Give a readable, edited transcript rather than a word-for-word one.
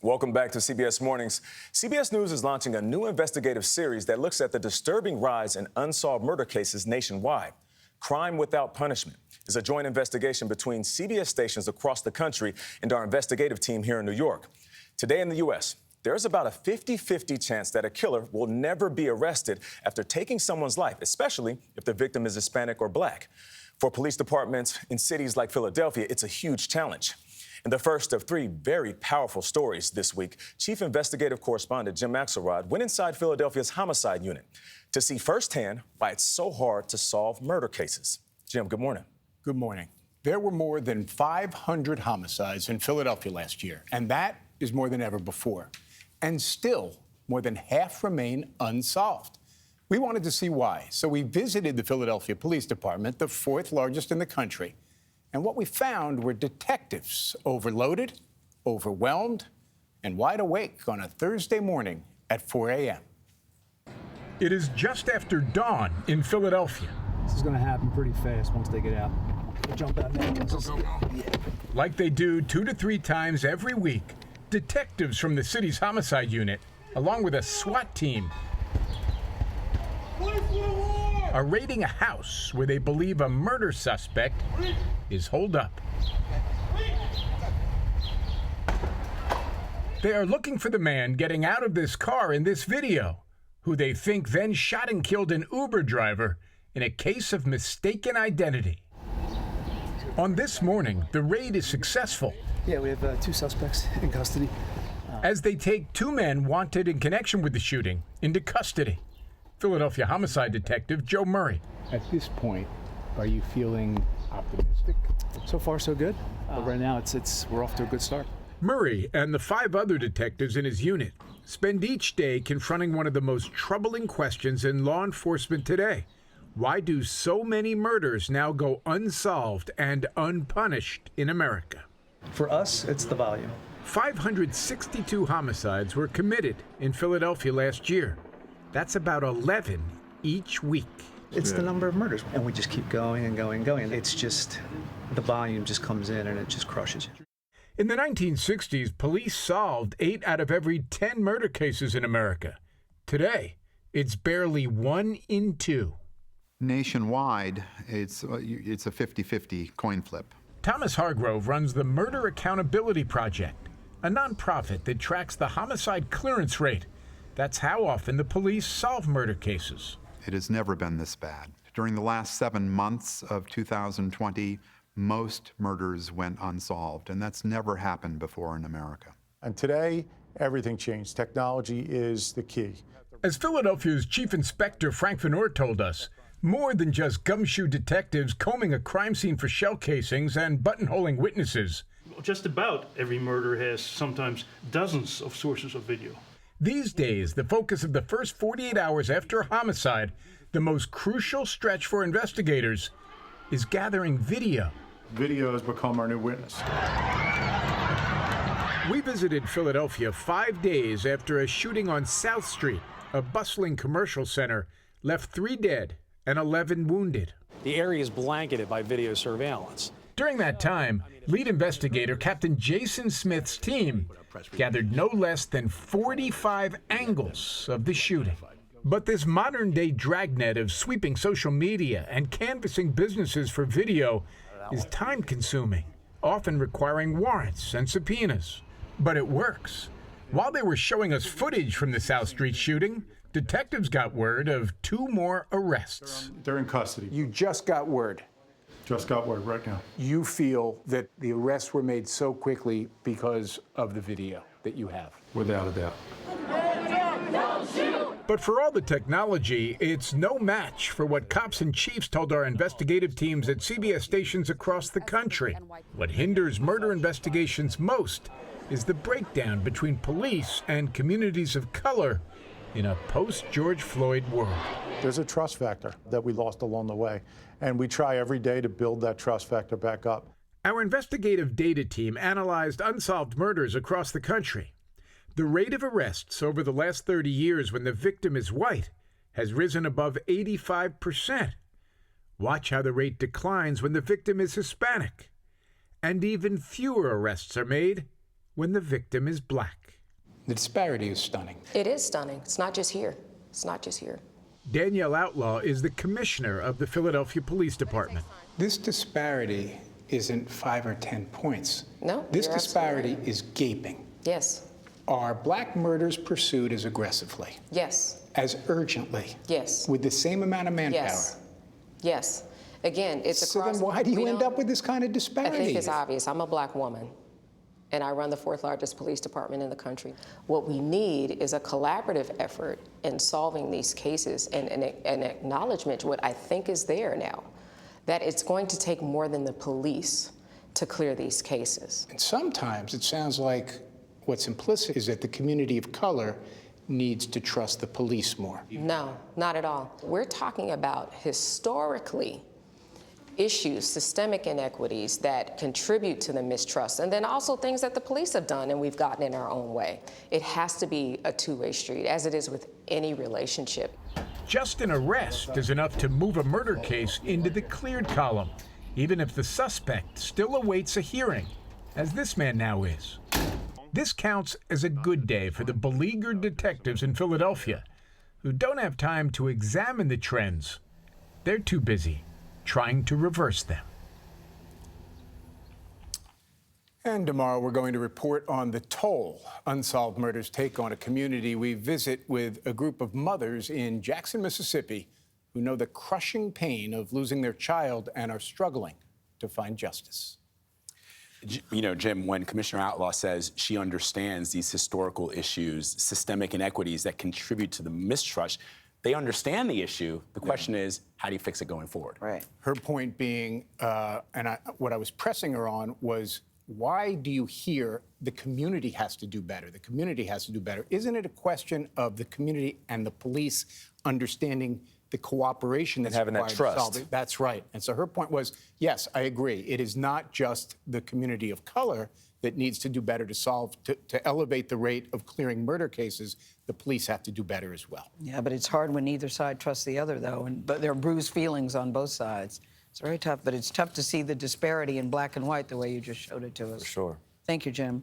Welcome back to CBS Mornings. CBS News is launching a new investigative series that looks at the disturbing rise in unsolved murder cases nationwide. Crime Without Punishment is a joint investigation between CBS stations across the country and our investigative team here in New York. Today in the U.S., there's about a 50-50 chance that a killer will never be arrested after taking someone's life, especially if the victim is Hispanic or Black. For police departments in cities like Philadelphia, it's a huge challenge. In the first of three very powerful stories this week, Chief Investigative Correspondent Jim Axelrod went inside Philadelphia's homicide unit to see firsthand why it's so hard to solve murder cases. Jim, good morning. Good morning. There were more than 500 homicides in Philadelphia last year, and that is more than ever before. And still, more than half remain unsolved. We wanted to see why, so we visited the Philadelphia Police Department, the fourth largest in the country. And what we found were detectives overloaded, overwhelmed, and wide awake on a Thursday morning at 4 a.m. It is just after dawn in Philadelphia. This is going to happen pretty fast once they get out. They'll jump out now. Yeah. Like they do 2 to 3 times every week, detectives from the city's homicide unit, along with a SWAT team, are raiding a house where they believe a murder suspect is holed up. They are looking for the man getting out of this car in this video, who they think then shot and killed an Uber driver in a case of mistaken identity. On this morning, the raid is successful. Yeah, we have 2 suspects in custody. As they take 2 men wanted in connection with the shooting into custody. Philadelphia homicide detective Joe Murray. At this point, are you feeling optimistic? So far, so good. But right now, we're off to a good start. Murray and the 5 other detectives in his unit spend each day confronting one of the most troubling questions in law enforcement today. Why do so many murders now go unsolved and unpunished in America? For us, it's the volume. 562 homicides were committed in Philadelphia last year. That's about 11 each week. It's the number of murders, and we just keep going and going and going. It's just, the volume just comes in and it just crushes you. In the 1960s, police solved 8 out of every 10 murder cases in America. Today, it's barely 1 in 2. Nationwide, it's a 50-50 coin flip. Thomas Hargrove runs the Murder Accountability Project, a nonprofit that tracks the homicide clearance rate. That's how often the police solve murder cases. It has never been this bad. During the last 7 months of 2020, most murders went unsolved, and that's never happened before in America. And today, everything changed. Technology is the key. As Philadelphia's Chief Inspector Frank Venor told us, more than just gumshoe detectives combing a crime scene for shell casings and buttonholing witnesses. Just about every murder has sometimes dozens of sources of video. These days, the focus of the first 48 hours after a homicide, the most crucial stretch for investigators, is gathering video. Video has become our new witness. We visited Philadelphia 5 days after a shooting on South Street, a bustling commercial center, left 3 dead and 11 wounded. The area is blanketed by video surveillance. During that time, lead investigator Captain Jason Smith's team gathered no less than 45 angles of the shooting. But this modern-day dragnet of sweeping social media and canvassing businesses for video is time-consuming, often requiring warrants and subpoenas. But it works. While they were showing us footage from the South Street shooting, detectives got word of 2 more arrests. They're in custody. You just got word. Just got word right now. You feel that the arrests were made so quickly because of the video that you have? Without a doubt. But for all the technology, it's no match for what cops and chiefs told our investigative teams at CBS stations across the country. What hinders murder investigations most is the breakdown between police and communities of color in a post-George Floyd world. There's a trust factor that we lost along the way, and we try every day to build that trust factor back up. Our investigative data team analyzed unsolved murders across the country. The rate of arrests over the last 30 years when the victim is white has risen above 85%. Watch how the rate declines when the victim is Hispanic. And even fewer arrests are made when the victim is black. The disparity is stunning. It is stunning. It's not just here. It's not just here. Danielle Outlaw is the commissioner of the Philadelphia Police Department. This disparity isn't 5 or 10 points. No, This you're disparity absolutely right. is gaping. Yes. Are black murders pursued as aggressively, Yes. as urgently, Yes. with the same amount of manpower? Yes. Yes. Again, it's So across. then why do you we end don't- up with this kind of I disparity? think it's obvious. I'm a black woman, and I run the 4th largest police department in the country. What we need is a collaborative effort in solving these cases and an acknowledgement, what I think is there now, that it's going to take more than the police to clear these cases. And sometimes it sounds like what's implicit is that the community of color needs to trust the police more. No, not at all. We're talking about historically issues, systemic inequities that contribute to the mistrust, and then also things that the police have done and we've gotten in our own way. It has to be a two-way street, as it is with any relationship. Just an arrest is enough to move a murder case into the cleared column, even if the suspect still awaits a hearing, as this man now is. This counts as a good day for the beleaguered detectives in Philadelphia, who don't have time to examine the trends. They're too busy trying to reverse them. And tomorrow we're going to report on the toll unsolved murders take on a community. We visit with a group of mothers in Jackson, Mississippi, who know the crushing pain of losing their child and are struggling to find justice. You know, Jim, when Commissioner Outlaw says she understands these historical issues, systemic inequities that contribute to the mistrust, they understand the issue. The question is, how do you fix it going forward? Right. Her point being, what I was pressing her on was, why do you hear the community has to do better? The community has to do better. Isn't it a question of the community and the police understanding the cooperation that's having that required to trust? solve it? That's right. And so her point was, yes, I agree. It is not just the community of color that needs to do better to solve, to elevate the rate of clearing murder cases. The police have to do better as well. Yeah, but it's hard when neither side trusts the other, though, but there are bruised feelings on both sides. It's very tough, but it's tough to see the disparity in black and white the way you just showed it to us. For sure. Thank you, Jim.